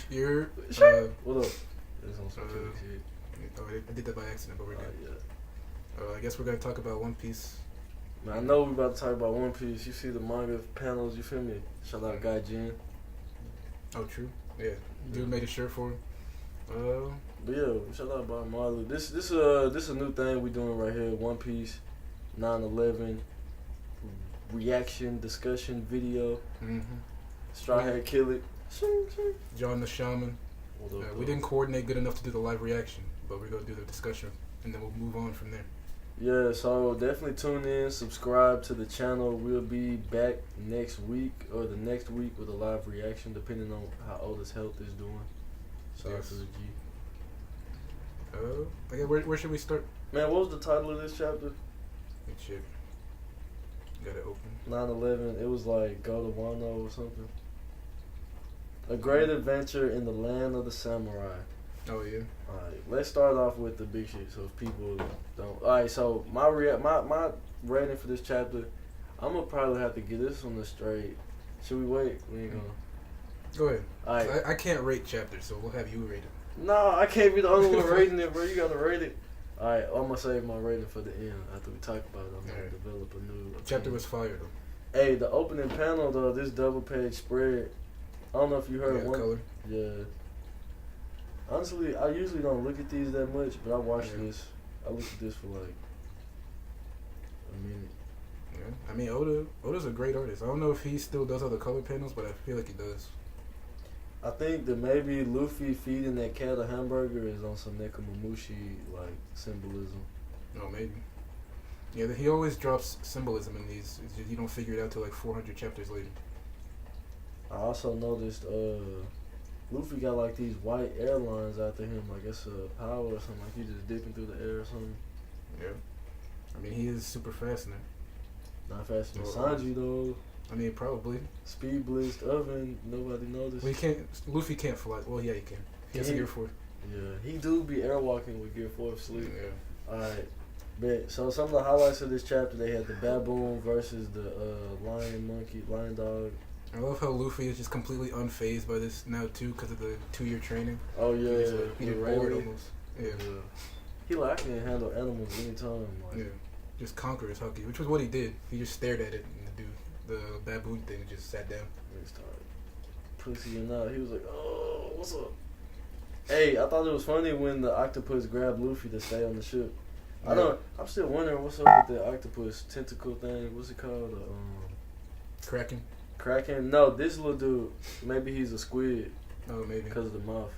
You're what up? It's on some shit. Oh, I did that by accident, but we're good. Yeah. I guess we're gonna talk about One Piece. Man, I know we about to talk about One Piece. You see the manga panels, you feel me? Shout out Guy Jin. Oh, true. Yeah, dude made a shirt for him. But yeah, shout out Bob Marley. This a new thing we doing right here. One Piece, 9/11 reaction discussion video. Straw Hat Kill It. John the Shaman. We didn't coordinate good enough to do the live reaction, but we're gonna do the discussion and then we'll move on from there. Yeah, so definitely tune in, subscribe to the channel. We'll be back next week or the next week with a live reaction, depending on how Otis' health is doing. Sorry for the G. Okay, where should we start? Man, what was the title of this chapter? Good shit. Got it open. 9/11. It was like Go to Wano or something. A great adventure in the land of the samurai. Oh yeah. Alright, let's start off with the big shit so if people don't. Alright, so my rating for this chapter, I'm gonna probably have to get this on the straight. Should we wait? We ain't gonna. Go ahead. Alright. I can't rate chapters, so we'll have you rate it. No, I can't be the only one rating it, bro. You gotta rate it. Alright, I'm gonna save my rating for the end after we talk about it. I'm gonna develop a new opinion. Chapter was fire though. Hey, the opening panel though, this double page spread. I don't know if you heard one. Color. Yeah. Honestly, I usually don't look at these that much, but I watched this. I looked at this for like a minute. Yeah, I mean Oda's a great artist. I don't know if he still does all the color panels, but I feel like he does. I think that maybe Luffy feeding that cat a hamburger is on some Nekomamushi like symbolism. Oh, maybe. Yeah, he always drops symbolism in these. It's just, you don't figure it out till like 400 chapters later. I also noticed Luffy got like these white airlines after him, like it's a power or something, like he just dipping through the air or something. Yeah. I mean, he is super fast now. Not faster than Sanji though. I mean, probably. Speed blitzed oven, nobody noticed. Well, Luffy can't fly. Well, yeah, he can. He has a Gear 4. Yeah, he do be airwalking with Gear 4 sleep. Yeah. Alright. Bet. So some of the highlights of this chapter, they had the baboon versus the lion dog. I love how Luffy is just completely unfazed by this now too because of the 2-year training. Oh yeah, he's bored almost. Yeah. He like I can handle animals anytime. Like. Yeah, just conquer his husky, which was what he did. He just stared at it and the baboon thing and just sat down. He started pussy and out. He was like, "Oh, what's up?" Hey, I thought it was funny when the octopus grabbed Luffy to stay on the ship. Yeah. I'm still wondering what's up with the octopus tentacle thing. What's it called? Kraken? No, this little dude, maybe he's a squid. Oh, maybe. Because of the mouth.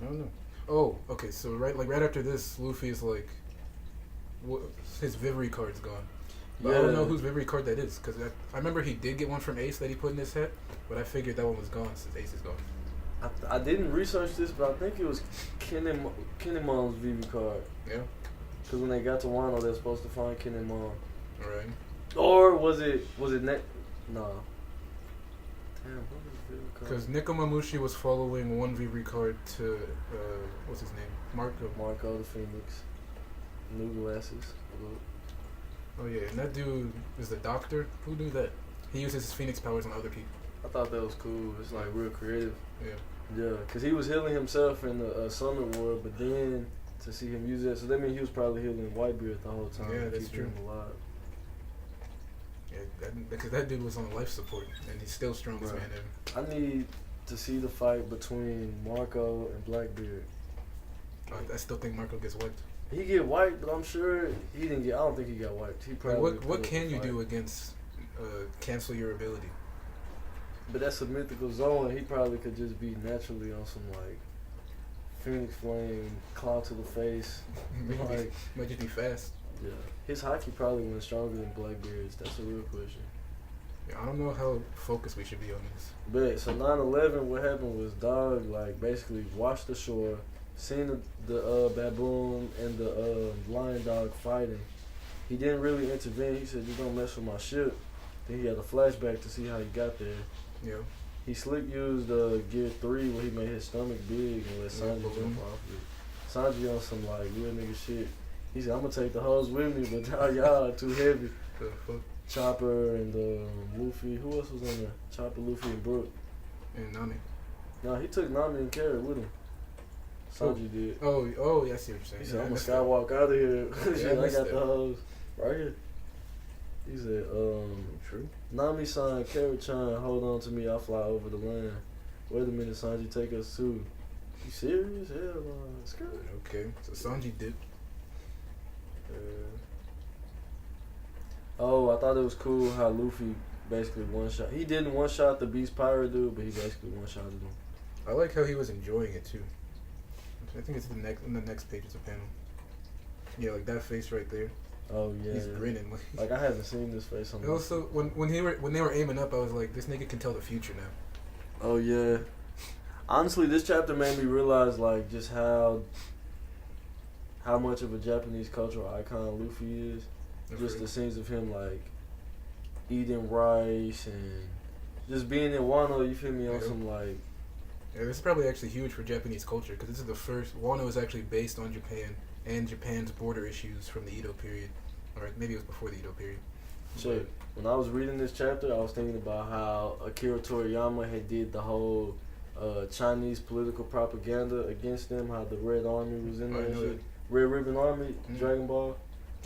I don't know. Oh, okay, so right after this, Luffy is like, his Vivre card's gone. But I don't know whose Vivre card that is, because I remember he did get one from Ace that he put in his hat, but I figured that one was gone since Ace is gone. I didn't research this, but I think it was Kinemon's Vivre card. Yeah. Because when they got to Wano, they were supposed to find Kinemon. Alright. Or was it No. Damn, what was the Vivre card? Because Nekomamushi was following one Vivre card to, what's his name? Marco the Phoenix. New glasses. Oh yeah, and that dude is the doctor. Who knew that? He uses his Phoenix powers on other people. I thought that was cool. It's like real creative. Yeah. Yeah, because he was healing himself in the Summit War, but then to see him use that, so that means he was probably healing Whitebeard the whole time. Yeah, that's true. Him alive. Yeah, because that dude was on life support, and he's still strongest man ever. I need to see the fight between Marco and Blackbeard. I still think Marco gets wiped. He get wiped, but I'm sure he didn't get. I don't think he got wiped. He probably. What can you do against cancel your ability? But that's a mythical zone. He probably could just be naturally on some like Phoenix Flame, Cloud to the face. Might just be fast. Yeah, his hockey probably went stronger than Blackbeard's. That's a real question. Yeah, I don't know how focused we should be on this. But so 9/11, what happened was Dog like basically washed the shore, seen the baboon and the lion dog fighting. He didn't really intervene. He said, "You don't mess with my ship." Then he had a flashback to see how he got there. Yeah. He slick used Gear 3 where he made his stomach big and let Sanji jump off it. Sanji on some like real nigga shit. He said, "I'm gonna take the hoes with me, but y'all too heavy." Chopper and Luffy. Who else was on there? Chopper, Luffy, and Brook. And Nami. No, he took Nami and carried with him. Sanji did. Oh, yeah, I see what you're saying. He said, Yeah, I'm I gonna missed skywalk out of here. Yeah, I I missed got that. the hose. Right here. He said, True. Nami-san, Carrot-chan, hold on to me, I'll fly over the land. Wait a minute, Sanji, take us too. You serious? Hell no. Skirt. Okay, so Sanji did. Oh, I thought it was cool how Luffy basically one-shot. He didn't one-shot the Beast Pirate dude, but he basically one-shotted him. I like how he was enjoying it too. I think it's in the next page. It's a panel. Yeah, like that face right there. Oh, yeah. He's grinning. Like, I haven't seen this face on And also, when they were aiming up, I was like, this nigga can tell the future now. Oh, yeah. Honestly, this chapter made me realize, like, just how much of a Japanese cultural icon Luffy is. Just the scenes of him, like, eating rice and just being in Wano, you feel me, on some, like... Yeah, this is probably actually huge for Japanese culture, because this is the first... Wano is actually based on Japan and Japan's border issues from the Edo period. Or maybe it was before the Edo period. So, when I was reading this chapter, I was thinking about how Akira Toriyama had did the whole Chinese political propaganda against them, how the Red Army was in there and shit. Red Ribbon Army, Dragon Ball.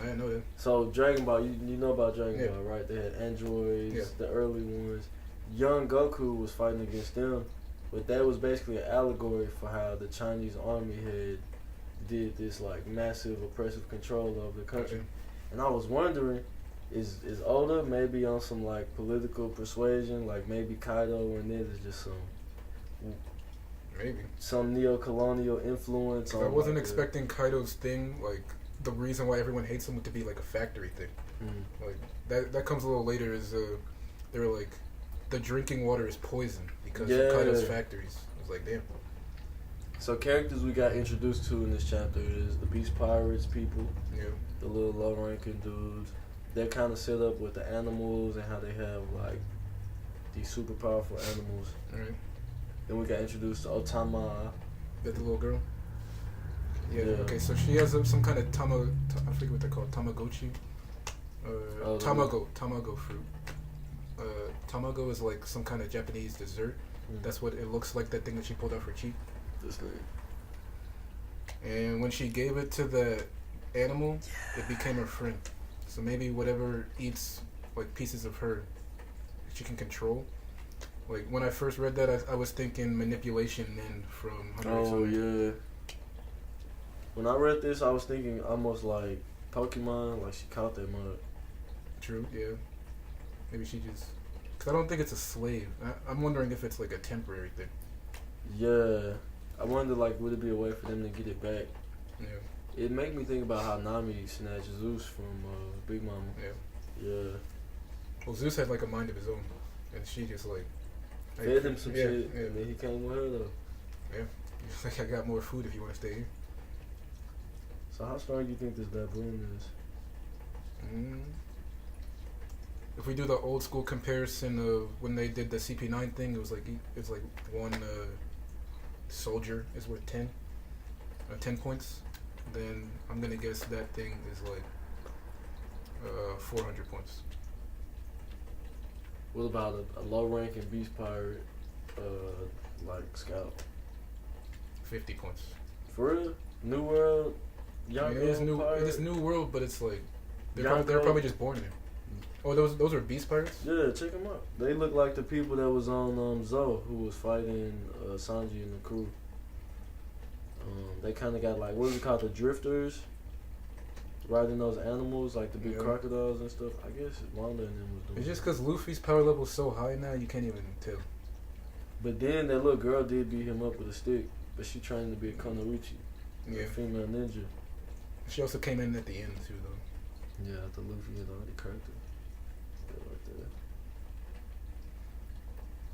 I didn't know that. So Dragon Ball, you know about Dragon Ball, right? They had androids, the early ones. Young Goku was fighting against them, but that was basically an allegory for how the Chinese army had did this like massive oppressive control of the country. Okay. And I was wondering, is Oda maybe on some like political persuasion, like maybe Kaido and this is just some neo-colonial influence. I wasn't expecting Kaido's thing, like the reason why everyone hates him, to be like a factory thing. Like that comes a little later. Is they were like, the drinking water is poison because of Kaido's factories. I was like, damn. So characters we got introduced to in this chapter is the Beast Pirates people, the little low-ranking dudes. They're kind of set up with the animals and how they have like these super powerful animals. Right. Then we got introduced to Otama. That the little girl. Yeah. Okay. So she has some kind of I forget what they're called. Tamagotchi. Tamago fruit. Tamago is like some kind of Japanese dessert. That's what it looks like. That thing that she pulled out her cheek. This thing. And when she gave it to the animal, it became her friend. So maybe whatever eats like pieces of her, she can control. Like when I first read that, I was thinking manipulation men from Hunter x Hunter. Yeah. When I read this, I was thinking almost like Pokemon, like she caught that mug. True. Yeah. Maybe she just. Cause I don't think it's a slave. I'm wondering if it's like a temporary thing. Yeah. I wonder, like, would it be a way for them to get it back? Yeah. It made me think about how Nami snatched Zeus from Big Mama. Yeah. Yeah. Well, Zeus had like a mind of his own, and she just like fed him some shit, and then he came with her though. Yeah. He's like, I got more food if you want to stay here. So how strong do you think this baboon is? If we do the old school comparison of when they did the CP9 thing, it was like one soldier is worth 10 points. Then I'm gonna guess that thing is like 400 points. What about a low-ranking beast pirate, like Scout? 50 points. For real? New World? Young it is New World, but it's like they're probably just born there. Oh, those are beast pirates? Yeah, check them out. They look like the people that was on Zoe, who was fighting Sanji and the crew. They kind of got like, what is it called, the drifters, riding those animals, like the big crocodiles and stuff. I guess Wanda and them was doing. It's just because Luffy's power level is so high now, you can't even tell. But then that little girl did beat him up with a stick, but she trained to be a Konoichi, a female ninja. She also came in at the end too, though. Yeah, the Luffy had already cracked her. Like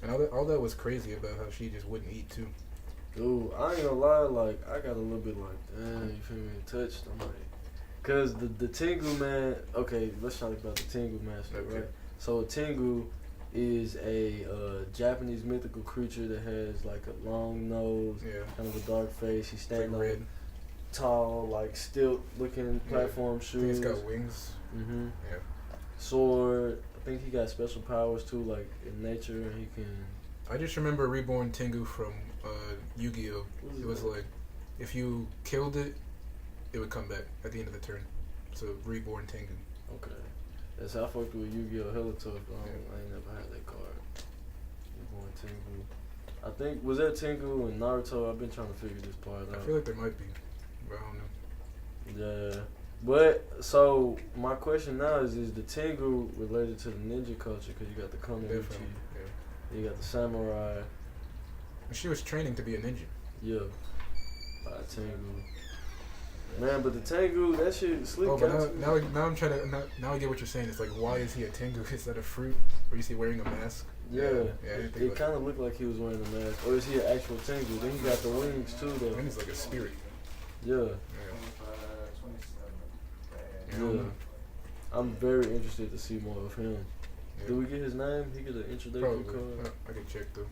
that. And all that was crazy about how she just wouldn't eat too. Dude, I ain't gonna lie, like, I got a little bit like, damn, you feel me, touched. I'm like, cause the Tengu man, okay, let's talk about the Tengu master, right? So a Tengu is a Japanese mythical creature that has like a long nose, kind of a dark face. He's standing like red. On tall, like stilt looking platform shoes. He's got wings. Mm-hmm. Yeah. sword. I think he got special powers too, like in nature, and he can. I just remember Reborn Tengu from Yu-Gi-Oh. It was like if you killed it, it would come back at the end of the turn. So Reborn Tengu. Okay. That's how I fucked with Yu-Gi-Oh! Hella tough. I ain't never had that card. Reborn Tengu. I think was that Tengu and Naruto. I've been trying to figure this part out. I feel like there might be, but I don't know. Yeah. But so my question now is the Tengu related to the ninja culture? Because you got the Kunoichi, Yeah. you got the samurai. She was training to be a ninja. Yeah. Tengu. Man, but the Tengu, that shit slick. Oh, but now I'm trying to now I get what you're saying. It's like, why is he a Tengu? Is that a fruit, or is he wearing a mask? Yeah, it kind of looked like he was wearing a mask. Or is he an actual Tengu? Then he got the wings too, though. And he's like a spirit. Yeah. Yeah. I'm very interested to see more of him. Yeah. Do we get his name? He get an introductory card? I can check though.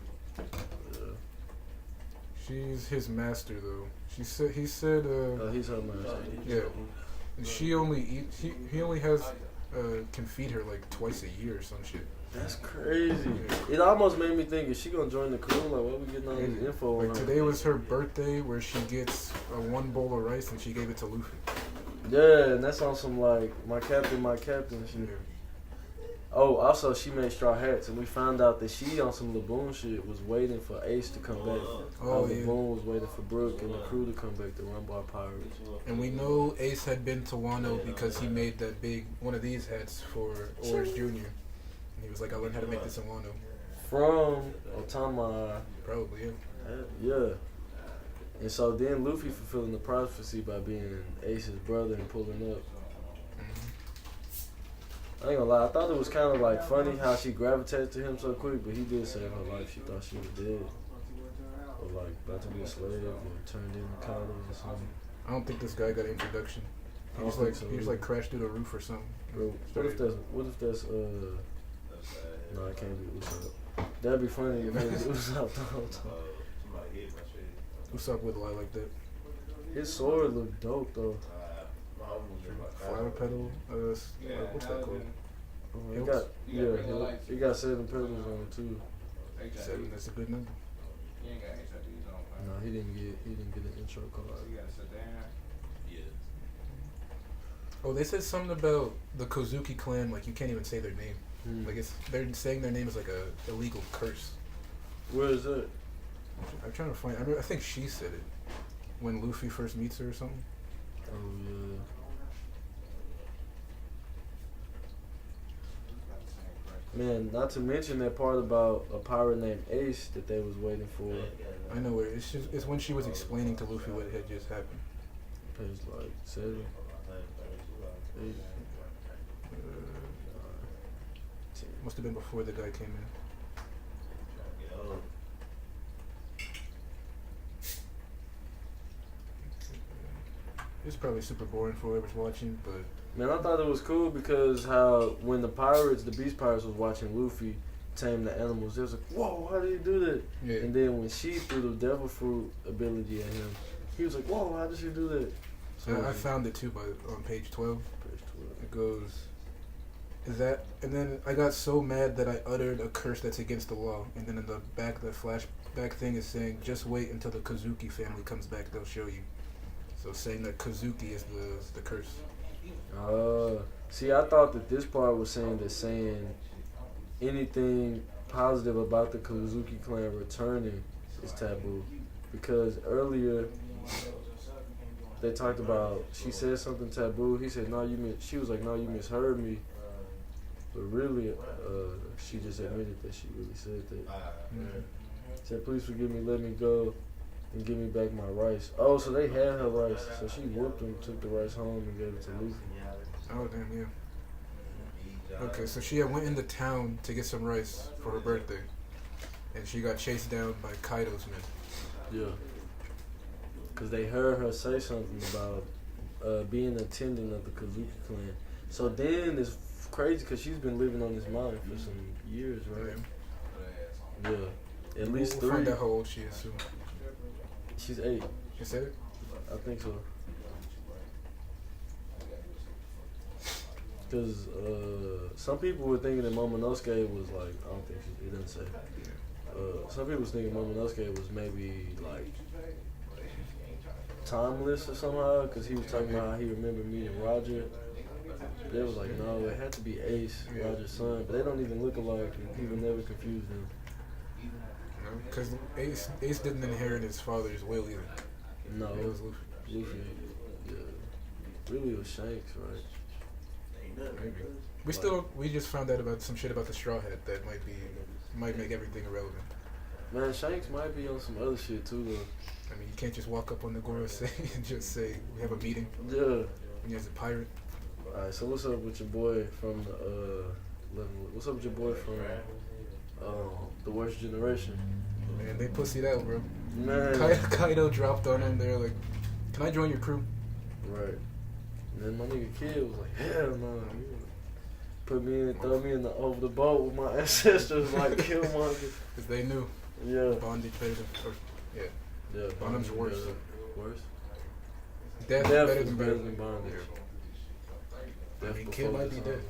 Yeah. She's his master though. He said. He's her master. Yeah. And she only eats. He only has can feed her like twice a year or some shit. That's crazy. Yeah. It almost made me think, is she gonna join the crew? Like, why we getting all this info? Like today was her birthday, where she gets one bowl of rice and she gave it to Luffy. Yeah, and that's on some like my captain shit. Yeah. Oh, also she made straw hats, and we found out that she on some Laboon shit was waiting for Ace to come back. Oh yeah. Laboon was waiting for Brook and the crew to come back to run by Pirates. And we know Ace had been to Wano because he made that big one of these hats for Orange Jr. And he was like, I learned how to make this in Wano. From Otama. Probably, yeah. Yeah. And so then Luffy fulfilling the prophecy by being Ace's brother and pulling up. I ain't gonna lie, I thought it was kind of like funny how she gravitated to him so quick, but he did save her life. She thought she was dead, or like about to be a slave, or turned into college or something. I don't think this guy got an introduction. He just like crashed through the roof or something. Bro, what if that's no, it can't be Usopp. That'd be funny if it was Usopp the whole time. Usopp would lie like that. His sword looked dope though. Flower petal. What's that called? It got 7 petals on it too. 7. That's a good number. No, he didn't get an intro card. Oh, they said something about the Kozuki clan. Like you can't even say their name. Like they're saying their name is like a illegal curse. Where is that? I'm trying to find. I think she said it when Luffy first meets her or something. Oh yeah. Man, not to mention that part about a pirate named Ace that they was waiting for. I know it. It's when she was explaining to Luffy what had just happened. Page like 7, 8. Must have been before the guy came in. It's probably super boring for whoever's watching, but man, I thought it was cool because how when the Beast Pirates was watching Luffy tame the animals, they was like, whoa, how did he do that? Yeah. And then when she threw the Devil Fruit ability at him, he was like, whoa, how did she do that? So I found it too on page 12. Page 12. It goes, is that, and then I got so mad that I uttered a curse that's against the law. And then in the back, the flashback thing is saying, just wait until the Kozuki family comes back, they'll show you. So saying that Kozuki is the curse. See, I thought that this part was saying anything positive about the Kozuki clan returning is taboo. Because earlier they talked about, she said something taboo. He said, she was like, no, you misheard me. But really, she just admitted that she really said that. She said, please forgive me, let me go, and give me back my rice. Oh, so they had her rice. So she whooped him, took the rice home, and gave it to Luffy. Oh, damn, yeah. Okay, so she went into town to get some rice for her birthday. And she got chased down by Kaido's men. Yeah. Because they heard her say something about being an attendant of the Kozuki clan. So then it's crazy because she's been living on this mountain for some years, right? Yeah. At least we'll 3. Find out how old she is soon. She's 8. You said it? I think so. Because some people were thinking that Momonosuke was like, I don't think it didn't say. Some people was thinking Momonosuke was maybe like timeless or somehow, because he was talking about how he remembered meeting Roger. But they was like, no, it had to be Ace, Roger's son. But they don't even look alike, and people never confused them. Because Ace didn't inherit his father's will either. No, it was Luffy. Luffy, yeah. Really, it was Shanks, right? Maybe. We just found out about some shit about the Straw Hat that might make everything irrelevant. Man, Shanks might be on some other shit too, though. I mean, you can't just walk up on the Gorosei and just say, we have a meeting. Yeah. When you're a pirate. Alright, so what's up with your boy from what's up with your boy from the Worst Generation? Man, they pussied out, bro. Man. Kaido dropped on him. They're like, can I join your crew? Right. And then my nigga Kid was like, hell no. Throw me in over the boat with my ancestors, like Killmonger. Because they knew. Yeah. Bondage better than, Yeah. Bonham's worse. Worse? Death better than bondage. I mean, Kid might be dead.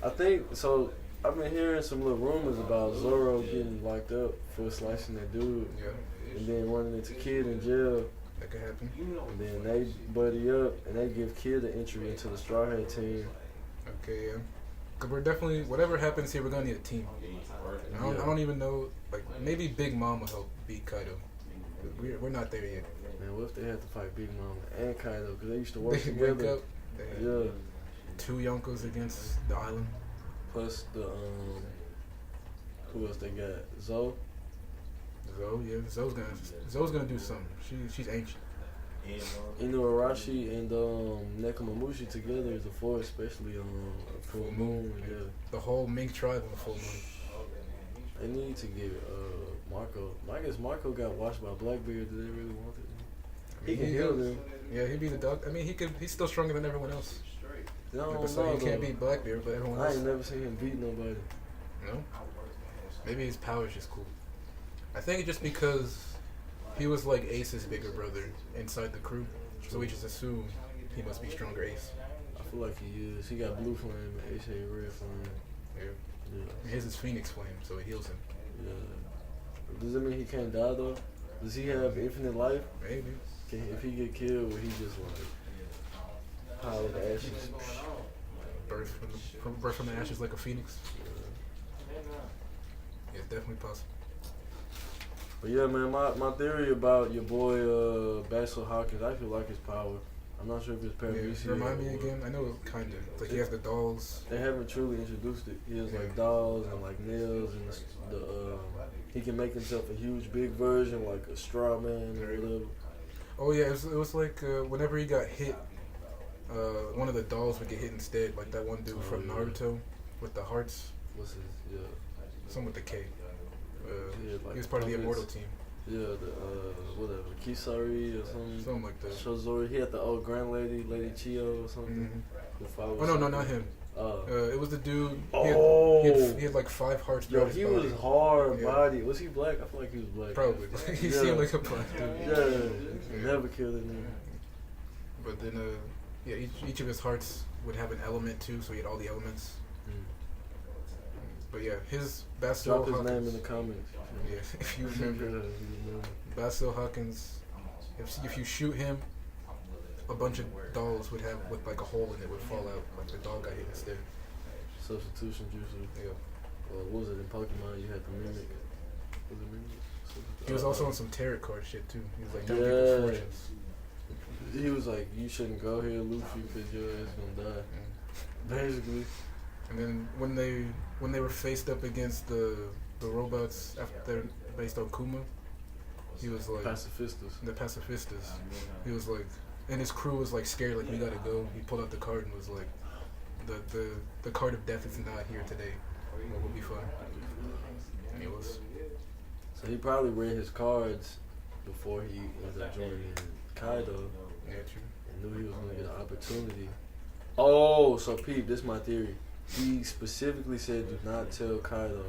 I think, so, I've been hearing some little rumors about Zoro getting locked up for slicing that dude. Yeah. And then running into Kid in jail. That could happen. And then they buddy up and they give Kid an entry into the Straw Hat team. Okay, yeah. Cause we're definitely, whatever happens here, we're gonna need a team. I don't even know, like, maybe Big Mom will help beat Kaido. We're not there yet. Man, what if they had to fight Big Mom and Kaido? Because they used to work together. together. Up, yeah. 2 Yonkos against the island. Plus the, who else they got? Zoe? Zoe, yeah. Zoe's gonna do something. She's ancient. Inuarashi and Nekomamushi together is a force, especially on full moon. Yeah. The whole Mink tribe on the full moon. They need to get Marco. I guess Marco got washed by Blackbeard. Do they really want it? He can heal them. Yeah, he'd be the dog. I mean, he's still stronger than everyone else. So he can't beat Blackbeard, but everyone else. I ain't never seen him beat nobody. No? Maybe his power's just cool. I think just because he was like Ace's bigger brother inside the crew, so we just assume he must be stronger Ace. I feel like he is. He got blue flame and Ace had red flame. Yeah. His is Phoenix flame, so it heals him. Yeah. Does that mean he can't die though? Does he have infinite life? Maybe. If he get killed, will he just like pile of ashes? Birth from the ashes like a phoenix. Yeah, it's definitely possible. But yeah, man, my theory about your boy Basil Hawkins, I feel like his power. I'm not sure if it's Paramecium. Yeah, remind me again. I know kind of. Like he has the dolls. They haven't truly introduced it. He has like dolls and like nails and he can make himself a huge big version like a straw man or whatever. Oh yeah, it was like whenever he got hit, one of the dolls would get hit instead. Like that one dude from Naruto with the hearts. What's his? Yeah. Some with the K. Like he was part of the Immortal team. Yeah, the whatever, Kisari or something. Something like that. Shozori, he had the old grand lady, Lady Chio or something. Oh no, not him. It was the dude. He had like 5 hearts. Yo, he was hard body. Was he black? I feel like he was black. Probably. He seemed like a black dude. Yeah. Never killed him. But then, each of his hearts would have an element too, so he had all the elements. But yeah, his Basil Hawkins. Drop his name in the comments. Yeah, if you remember. Basil Hawkins, if you shoot him, a bunch of dolls would have with like a hole in it would fall out. Like the doll got hit instead. Substitution juice. Yeah. What was it in Pokemon? You had the Mimic. Was it Mimic? He was also on some tarot card shit too. He was like telling people fortunes. He was like, you shouldn't go here, Luffy, because your ass gonna die. Basically. And then when they were faced up against the robots after based on Kuma, he was like the pacifistas. He was like, and his crew was like scared, like we gotta go. He pulled out the card and was like, the card of death is not here today. We'll be fine. And he was. So he probably read his cards before he ended up joining Kaido. Yeah, true. And knew he was gonna get an opportunity. Oh, so Pete, this is my theory. He specifically said, "Do not tell Kaido.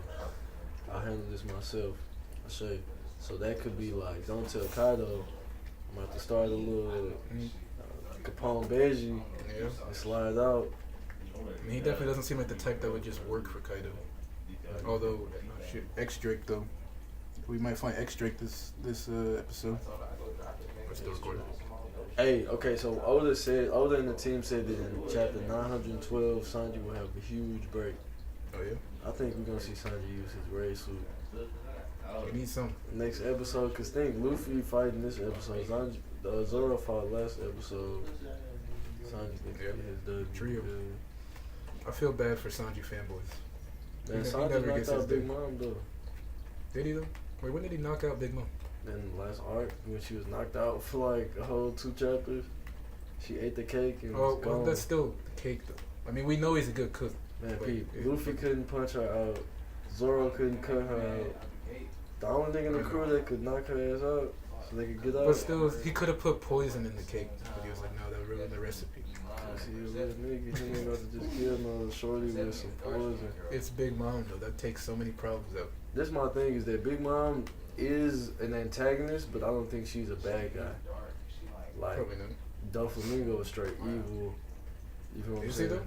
I'll handle this myself." I say, so that could be like, "Don't tell Kaido. I'm about to start a little Capone Beji and slide out." I mean, he definitely doesn't seem like the type that would just work for Kaido. Although, shit, X Drake though, we might find X Drake this episode. We're still recording. Hey, okay, so Oda and the team said that in chapter 912, Sanji will have a huge break. Oh yeah. I think we're gonna see Sanji use his raid suit. We need some. Next episode, cause think Luffy fighting this episode. Sanji, Zoro fought last episode. Sanji gets his dub. Trio. I feel bad for Sanji fanboys. And He Sanji never knocked gets his out Big due. Mom though. Did he though? Wait, when did he knock out Big Mom? In the last arc, when she was knocked out for like a whole 2 chapters, she ate the cake and was Well, gone. that's still the cake though. I mean, we know he's a good cook. Man, But Pete, it- Luffy couldn't punch her out. Zoro couldn't cut her out. The only thing in the crew that could knock her ass out so they could get out. But still, he could have put poison in the cake. But he was like, no, that ruined the recipe. See, you little nigga, he ain't about to just kill no shorty with some poison. It's Big Mom though. That takes so many problems out. That's my thing, is that Big Mom is an antagonist, but I don't think she's a bad guy. Like, Probably not. Doflamingo is straight evil. You feel what I'm Is he saying?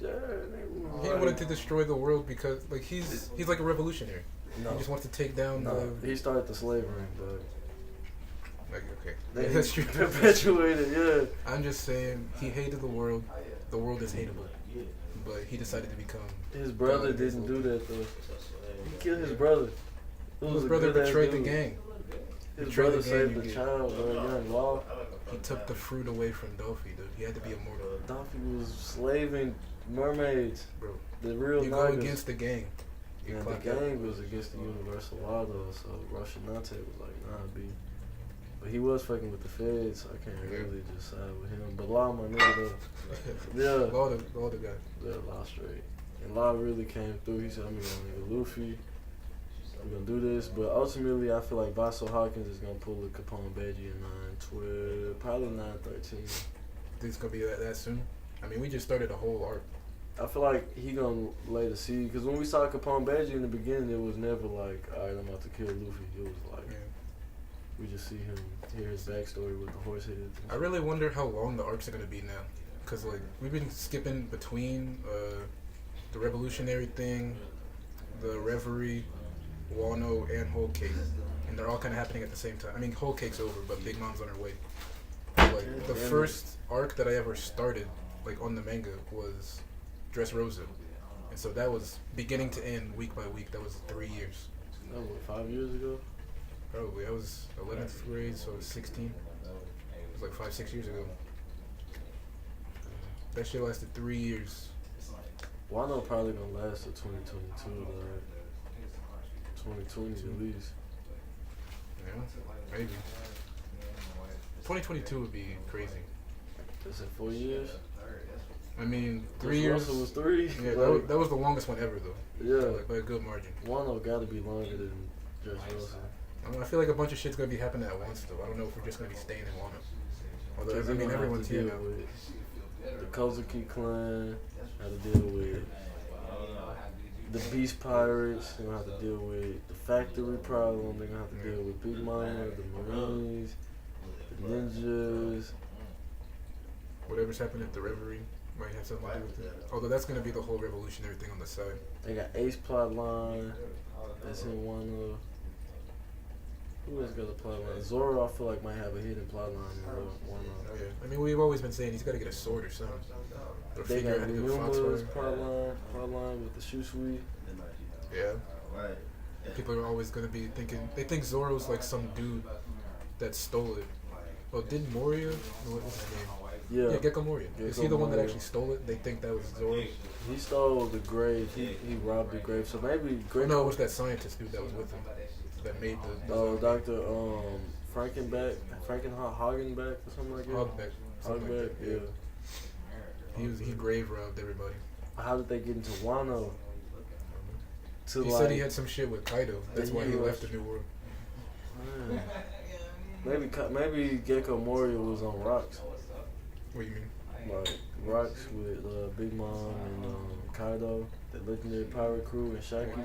though? Yeah, nigga. He wanted to destroy the world because, like, he's like a revolutionary. No, He just wants to take down no, he started the slavery, but Like, okay, they yeah, that's true. perpetuated. Yeah, I'm just saying he hated the world. The world is hateable, but he decided to become. his brother God, didn't do that though. He killed his brother. It was His a brother good-ass betrayed the dude. gang. His betrayed brother the gang, saved you the get- child, bro. Young Law. He took the fruit away from Dolphy, dude. He had to be immortal, Dolphy was slaving mermaids. bro. The real You go Nagas. against the gang. You And the clock out. gang was against the universal law though, so Roshinante was like, nah, B. But he was fucking with the feds, so I can't Yeah. really just side with him. But Law, my nigga, though. Yeah. All the guys. Yeah, Law straight. And Law really came through. He said, I'm gonna nigga Luffy. I'm gonna do this. But ultimately, I feel like Vaso Hawkins is gonna pull the Capone Beji in 9/12, probably 9/13. Think it's gonna be that soon? I mean, we just started a whole arc. I feel like he gonna lay the seed, because when we saw Capone Beji in the beginning, it was never like, alright, I'm about to kill Luffy. It was like, Yeah. we just see him, hear his backstory with the horse head. I really wonder how long the arcs are gonna be now, cause like we've been skipping between the revolutionary thing, the reverie, Wano, and Whole Cake, and they're all kind of happening at the same time. I mean, Whole Cake's over, but Big Mom's on her way. Like the Damn it. first arc that I ever started, like on the manga, was Dressrosa, and so that was beginning to end, week by week. That was 3 years. That was what, 5 years ago? Probably. I was 11th grade, so I was 16. It was like 5-6 years ago. That shit lasted 3 years. Wano probably gonna last till 2022, like 2020 at least. Yeah, maybe. 2022 would be crazy. That's in 4 years? I mean, 3 years. Russell was 3? Yeah, Like, that was the longest one ever, though. yeah. Like, by a good margin. Wano gotta be longer than Dress Russell. I feel like a bunch of shit's gonna be happening at once, though. I don't know if we're just gonna be staying in Wano. Although, I mean, everyone's here now. With the Kozuki clan, have to deal with the Beast Pirates, they're gonna have to deal with the factory problem, they're gonna have to deal with Big Mama, the Marines, the ninjas. Whatever's happened at the Reverie might have something to do with it. Although that's gonna be the whole revolutionary thing on the side. They got Ace plot line, that's in Wano. Who else got a plot line? Zoro, I feel like might have a hidden plot line in Wano. Yeah, I mean, we've always been saying he's got to get a sword or something. Or They figure out got how to do a fox Ryuma's fire. plot line with the Shusui. Yeah. People are always going to be thinking, they think Zoro's like some dude that stole it. Well, did Moria? What was his name? Yeah, Gecko Moria. Is he the one that actually stole it? They think that was Zoro? He stole the grave. He robbed the grave. So maybe Oh, no, it was that scientist dude that was with him that made the. Oh, Dr. Frankenhagenbeck or something like that. Hogback. Something Hogback, like that. yeah. He grave robbed everybody. How did they get into Wano? To He said he had some shit with Kaido. That's why he left the New World. Man. Maybe Gecko Moria was on rocks. What do you mean? Like rocks with Big Mom and Kaido, the legendary pirate crew, and Shaki.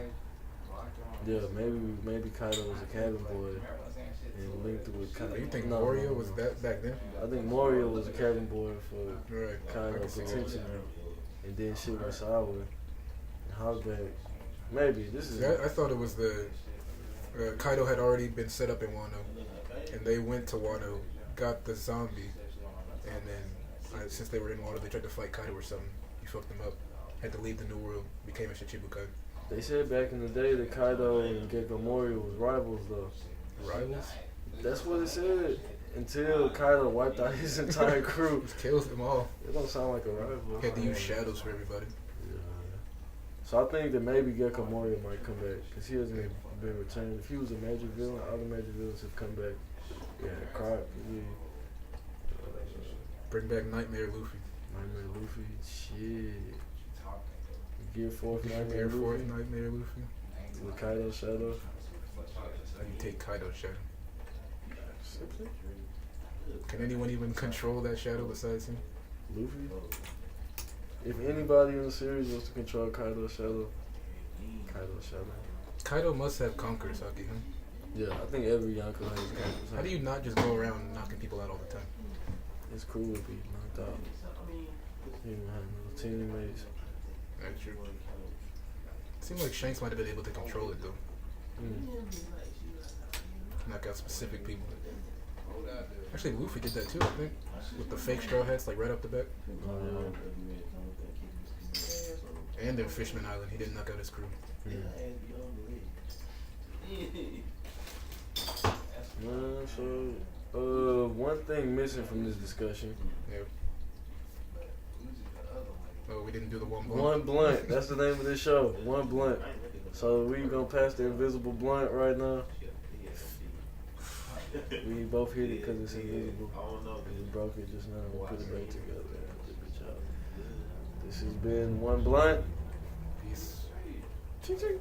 Yeah, maybe Kaido was a cabin boy and linked with Kaido. You think No, Moria no, was no. that back then? I think Moria was a cabin boy for Right. I Kaido can see that. potentially. and then shit went sour. And Hogback, maybe this is. See, I thought it was the Kaido had already been set up in Wano, and they went to Wano, got the zombie, and then since they were in Wano, they tried to fight Kaido or something. He fucked them up. Had to leave the New World, became a Shichibukai. They said back in the day that Kaido and Gecko Moria was rivals though. Rivals? That's what it said. Until Kaido wiped out his entire crew. Just kills them all. It don't sound like a rival. He had to use shadows for everybody. Yeah. So I think that maybe Gecko Moria might come back because he hasn't been returned. If he was a major villain, other major villains have come back. Yeah, Croc. Yeah. Bring back Nightmare Luffy. Nightmare Luffy. Shit. Gear 4th Nightmare Gear Luffy. 4th Nightmare Luffy. With Kaido Shadow. You take Kaido's shadow. Simply. Can anyone even control that shadow besides him? Luffy. If anybody in the series was to control Kaido's Shadow, Kaido's Shadow. Kaido must have conquerors, Saki, huh? Yeah, I think every Yonko has conquerors. How do you not just go around knocking people out all the time? His crew would be knocked out. He didn't have no teammates. That's true. Seems like Shanks might have been able to control it though. Knock out specific people. Actually, Luffy did that too, I think, with the fake straw hats, like right up the back. Oh, yeah. And in Fishman Island, he didn't knock out his crew. So, one thing missing from this discussion. Yep. Oh, we didn't do the one blunt. One blunt. That's the name of this show. One blunt. So we gonna pass the invisible blunt right now. We both hit it because it's invisible. We broke it just now. We put it back together. This has been One Blunt. Peace. Ching ching.